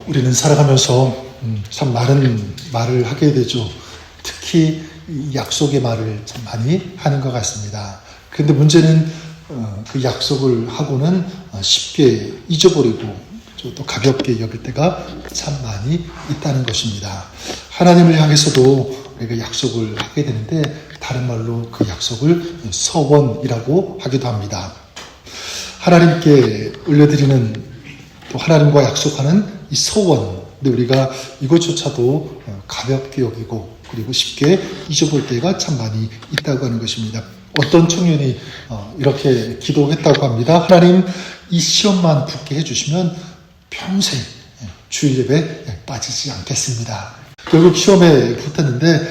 우리는 살아가면서 참 많은 말을 하게 되죠. 특히 약속의 말을 참 많이 하는 것 같습니다. 그런데 문제는 그 약속을 하고는 쉽게 잊어버리고 또 가볍게 여길 때가 참 많이 있다는 것입니다. 하나님을 향해서도 우리가 약속을 하게 되는데 다른 말로 그 약속을 서원이라고 하기도 합니다. 하나님께 올려드리는 또 하나님과 약속하는 이 서원, 근데 우리가 이것조차도 가볍게 여기고 그리고 쉽게 잊어볼 때가 참 많이 있다고 하는 것입니다. 어떤 청년이 이렇게 기도했다고 합니다. 하나님, 이 시험만 붙게 해주시면 평생 주일 예배에 빠지지 않겠습니다. 결국 시험에 붙었는데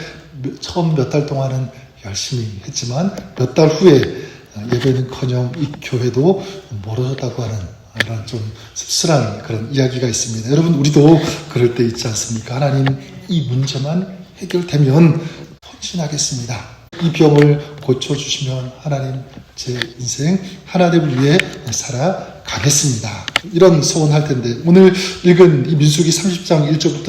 처음 몇 달 동안은 열심히 했지만 몇 달 후에 예배는커녕 이 교회도 멀어졌다고 하는 이런 좀 씁쓸한 그런 이야기가 있습니다. 여러분, 우리도 그럴 때 있지 않습니까? 하나님, 이 문제만 해결되면 헌신하겠습니다. 이 병을 고쳐주시면 하나님, 제 인생 하나님을 위해 살아가겠습니다. 이런 소원할 텐데, 오늘 읽은 이 민수기 30장 1절부터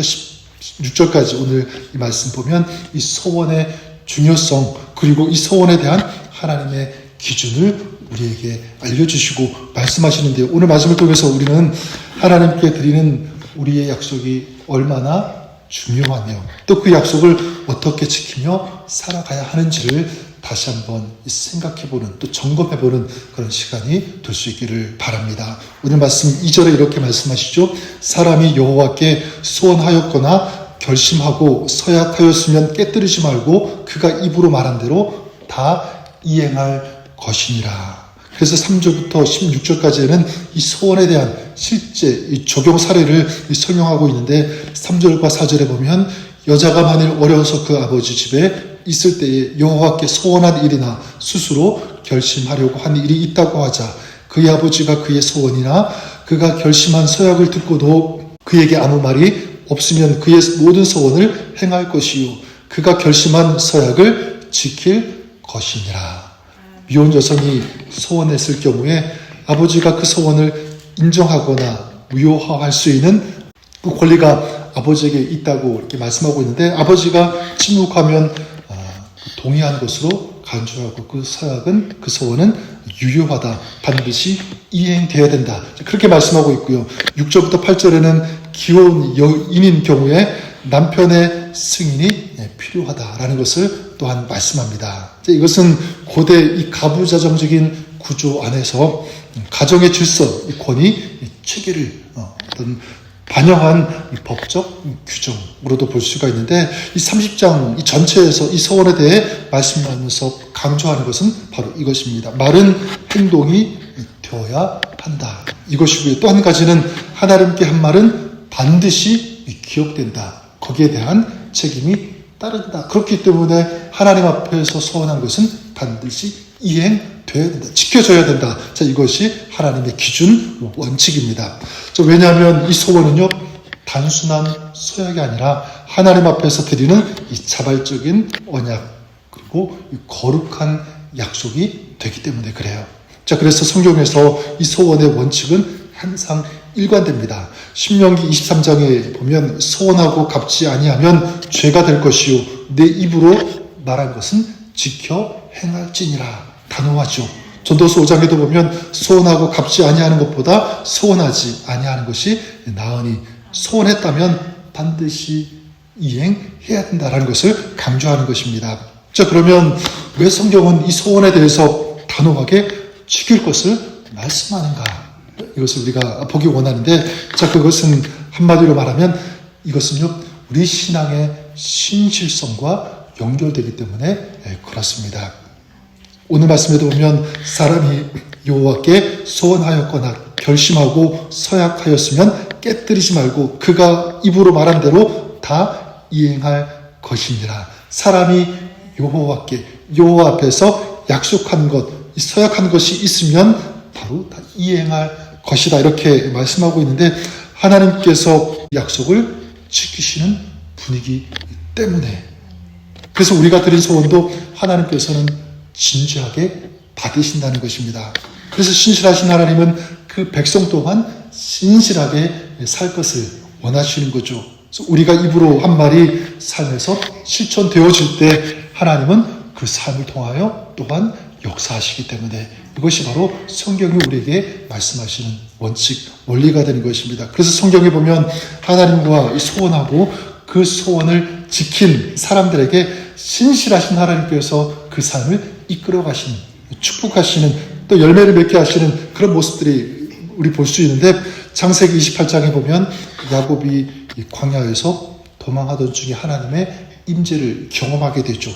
16절까지 오늘 이 말씀 보면 이 소원의 중요성, 그리고 이 소원에 대한 하나님의 기준을 우리에게 알려주시고 말씀하시는데요. 오늘 말씀을 통해서 우리는 하나님께 드리는 우리의 약속이 얼마나 중요하며 또 그 약속을 어떻게 지키며 살아가야 하는지를 다시 한번 생각해보는, 또 점검해보는 그런 시간이 될 수 있기를 바랍니다. 오늘 말씀 2절에 이렇게 말씀하시죠. 사람이 여호와께 소원하였거나 결심하고 서약하였으면 깨뜨리지 말고 그가 입으로 말한 대로 다 이행할 것이니라. 그래서 3절부터 16절까지는 이 소원에 대한 실제 이 적용 사례를 설명하고 있는데 3절과 4절에 보면 여자가 만일 어려워서 그 아버지 집에 있을 때에 여호와께 소원한 일이나 스스로 결심하려고 한 일이 있다고 하자 그의 아버지가 그의 소원이나 그가 결심한 서약을 듣고도 그에게 아무 말이 없으면 그의 모든 소원을 행할 것이요 그가 결심한 서약을 지킬 것이니라. 미혼 여성이 소원했을 경우에 아버지가 그 소원을 인정하거나 무효화할 수 있는 그 권리가 아버지에게 있다고 이렇게 말씀하고 있는데 아버지가 침묵하면 동의한 것으로 간주하고 그 서약은, 그 소원은 유효하다. 반드시 이행되어야 된다. 그렇게 말씀하고 있고요. 6절부터 8절에는 기혼 여인인 경우에 남편의 승인이 필요하다라는 것을 또한 말씀합니다. 이것은 고대 이 가부자정적인 구조 안에서 가정의 질서, 이 권위, 이 체계를 어떤 반영한 이 법적 규정으로도 볼 수가 있는데 이 30장 이 전체에서 이 서원에 대해 말씀하면서 강조하는 것은 바로 이것입니다. 말은 행동이 되어야 한다. 이것이고요. 또 한 가지는 하나님께 한 말은 반드시 기억된다. 거기에 대한 책임이 따른다. 그렇기 때문에 하나님 앞에서 소원한 것은 반드시 이행되어야 된다. 지켜져야 된다. 자, 이것이 하나님의 기준 원칙입니다. 왜냐하면 이 소원은요, 단순한 서약이 아니라 하나님 앞에서 드리는 이 자발적인 언약, 그리고 이 거룩한 약속이 되기 때문에 그래요. 자, 그래서 성경에서 이 소원의 원칙은 항상 일관됩니다. 신명기 23장에 보면 소원하고 갚지 아니하면 죄가 될 것이요 내 입으로 말한 것은 지켜 행할지니라. 단호하죠. 전도서 5장에도 보면 소원하고 갚지 아니하는 것보다 소원하지 아니하는 것이 나으니 소원했다면 반드시 이행해야 된다라는 것을 강조하는 것입니다. 자, 그러면 왜 성경은 이 소원에 대해서 단호하게 지킬 것을 말씀하는가? 이것을 우리가 보기 원하는데, 자, 그것은 한마디로 말하면 이것은요, 우리 신앙의 신실성과 연결되기 때문에 그렇습니다. 오늘 말씀에도 보면 사람이 여호와께 소원하였거나 결심하고 서약하였으면 깨뜨리지 말고 그가 입으로 말한 대로 다 이행할 것이니라. 사람이 여호와께, 여호와 앞에서 약속한 것, 서약한 것이 있으면 바로 다 이행할 것이다. 이렇게 말씀하고 있는데 하나님께서 약속을 지키시는 분이기 때문에, 그래서 우리가 드린 소원도 하나님께서는 진지하게 받으신다는 것입니다. 그래서 신실하신 하나님은 그 백성 또한 신실하게 살 것을 원하시는 거죠. 그래서 우리가 입으로 한 말이 삶에서 실천되어질 때 하나님은 그 삶을 통하여 또한 역사하시기 때문에 이것이 바로 성경이 우리에게 말씀하시는 원칙, 원리가 되는 것입니다. 그래서 성경에 보면 하나님과 소원하고 그 소원을 지킨 사람들에게 신실하신 하나님께서 그 삶을 이끌어 가시는, 축복하시는, 또 열매를 맺게 하시는 그런 모습들이 우리 볼 수 있는데, 창세기 28장에 보면 야곱이 이 광야에서 도망하던 중에 하나님의 임재를 경험하게 되죠.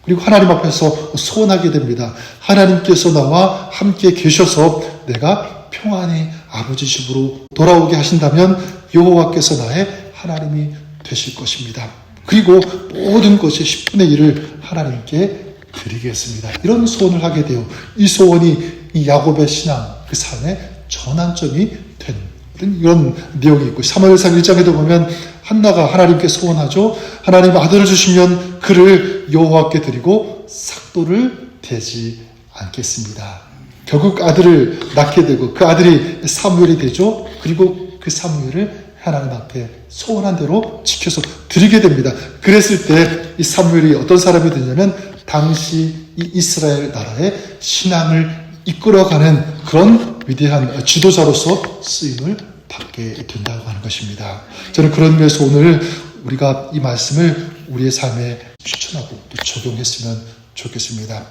그리고 하나님 앞에서 소원하게 됩니다. 하나님께서 나와 함께 계셔서 내가 평안히 아버지 집으로 돌아오게 하신다면 여호와께서 나의 하나님이 되실 것입니다. 그리고 모든 것의 10분의 1을 하나님께 드리겠습니다. 이런 소원을 하게 돼요. 이 소원이 이 야곱의 신앙, 그 삶의 전환점이 된 이런 내용이 있고, 사무엘상 1장에도 보면 한나가 하나님께 소원하죠. 하나님 아들을 주시면 그를 여호와께 드리고 삭도를 대지 않겠습니다. 결국 아들을 낳게 되고 그 아들이 사무엘이 되죠. 그리고 그 사무엘을 하나님 앞에 소원한 대로 지켜서 드리게 됩니다. 그랬을 때 이 사무엘이 어떤 사람이 되냐면 당시 이 이스라엘 나라의 신앙을 이끌어가는 그런 위대한 지도자로서 쓰임을 받게 된다고 하는 것입니다. 저는 그런 면에서 오늘 우리가 이 말씀을 우리의 삶에 실천하고 또 적용했으면 좋겠습니다.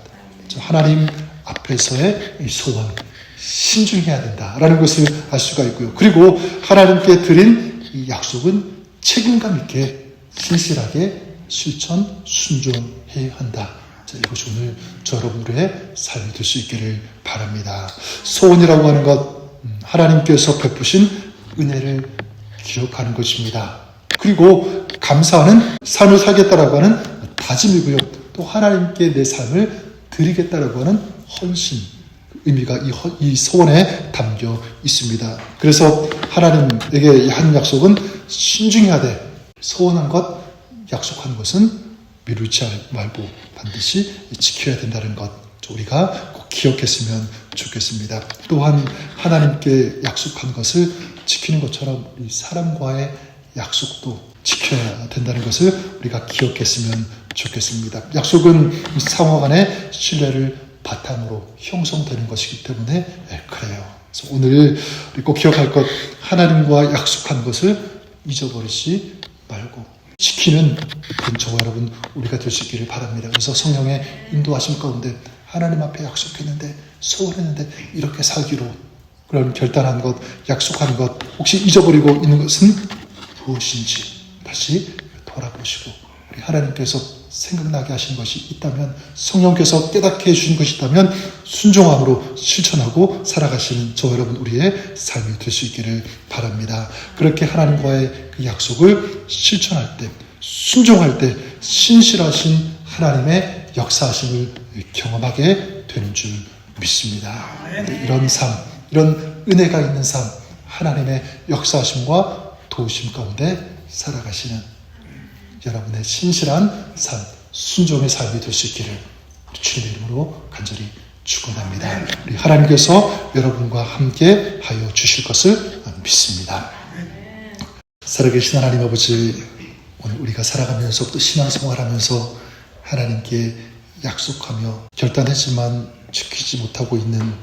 하나님 앞에서의 이 소원, 신중해야 된다라는 것을 알 수가 있고요. 그리고 하나님께 드린 이 약속은 책임감 있게 신실하게 실천, 순종해야 한다. 이것이 오늘 저 여러분들의 삶이 될 수 있기를 바랍니다. 소원이라고 하는 것, 하나님께서 베푸신 은혜를 기억하는 것입니다. 그리고 감사하는 삶을 살겠다라고 하는 다짐이고요. 또 하나님께 내 삶을 드리겠다라고 하는 헌신, 의미가 이 소원에 담겨 있습니다. 그래서 하나님에게 한 약속은 신중해야 돼. 소원한 것, 약속한 것은 미루지 말고 반드시 지켜야 된다는 것, 우리가 꼭 기억했으면 좋겠습니다. 또한 하나님께 약속한 것을 지키는 것처럼 이 사람과의 약속도 지켜야 된다는 것을 우리가 기억했으면 좋겠습니다. 약속은 상호 간의 신뢰를 바탕으로 형성되는 것이기 때문에 그래요. 그래서 오늘 꼭 기억할 것, 하나님과 약속한 것을 잊어버리지 말고 지키는 저와 여러분 우리가 될 수 있기를 바랍니다. 그래서 성령의 인도하심 가운데 하나님 앞에 약속했는데, 소원했는데 이렇게 살기로 그런 결단한 것, 약속한 것 혹시 잊어버리고 있는 것은 무엇인지 다시 돌아보시고, 우리 하나님께서 생각나게 하신 것이 있다면, 성령께서 깨닫게 해주신 것이 있다면 순종함으로 실천하고 살아가시는 저와 여러분 우리의 삶이 될 수 있기를 바랍니다. 그렇게 하나님과의 그 약속을 실천할 때, 순종할 때 신실하신 하나님의 역사하심을 경험하게 되는 줄 믿습니다. 이런 삶, 이런 은혜가 있는 삶, 하나님의 역사하심과 도우심 가운데 살아가시는 여러분의 신실한 삶, 순종의 삶이 될 수 있기를 주님의 이름으로 간절히 축원합니다. 우리 하나님께서 여러분과 함께 하여 주실 것을 믿습니다. 살아계신 하나님 아버지, 오늘 우리가 살아가면서부터 신앙생활하면서 하나님께 약속하며 결단했지만 지키지 못하고 있는,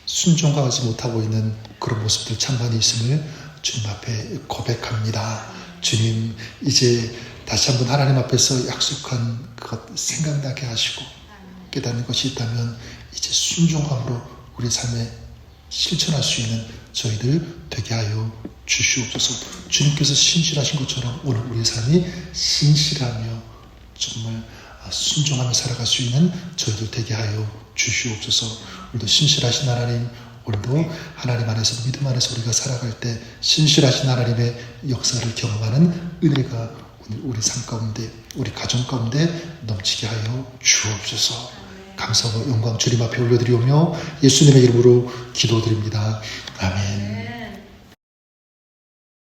순종하지 못하고 있는 그런 모습들 참 많이 있음을 주님 앞에 고백합니다. 주님, 이제 다시 한번 하나님 앞에서 약속한 것 생각나게 하시고 깨닫는 것이 있다면 이제 순종함으로 우리 삶에 실천할 수 있는 저희들 되게 하여 주시옵소서. 주님께서 신실하신 것처럼 오늘 우리의 삶이 신실하며 정말 순종하며 살아갈 수 있는 저희들 되게 하여 주시옵소서. 오늘도 신실하신 하나님, 오늘도 하나님 안에서, 믿음 안에서 우리가 살아갈 때 신실하신 하나님의 역사를 경험하는 은혜가 오늘 우리 삶 가운데, 우리 가정 가운데 넘치게 하여 주옵소서. 감사와 영광 주님 앞에 올려드리오며 예수님의 이름으로 기도드립니다. 아멘.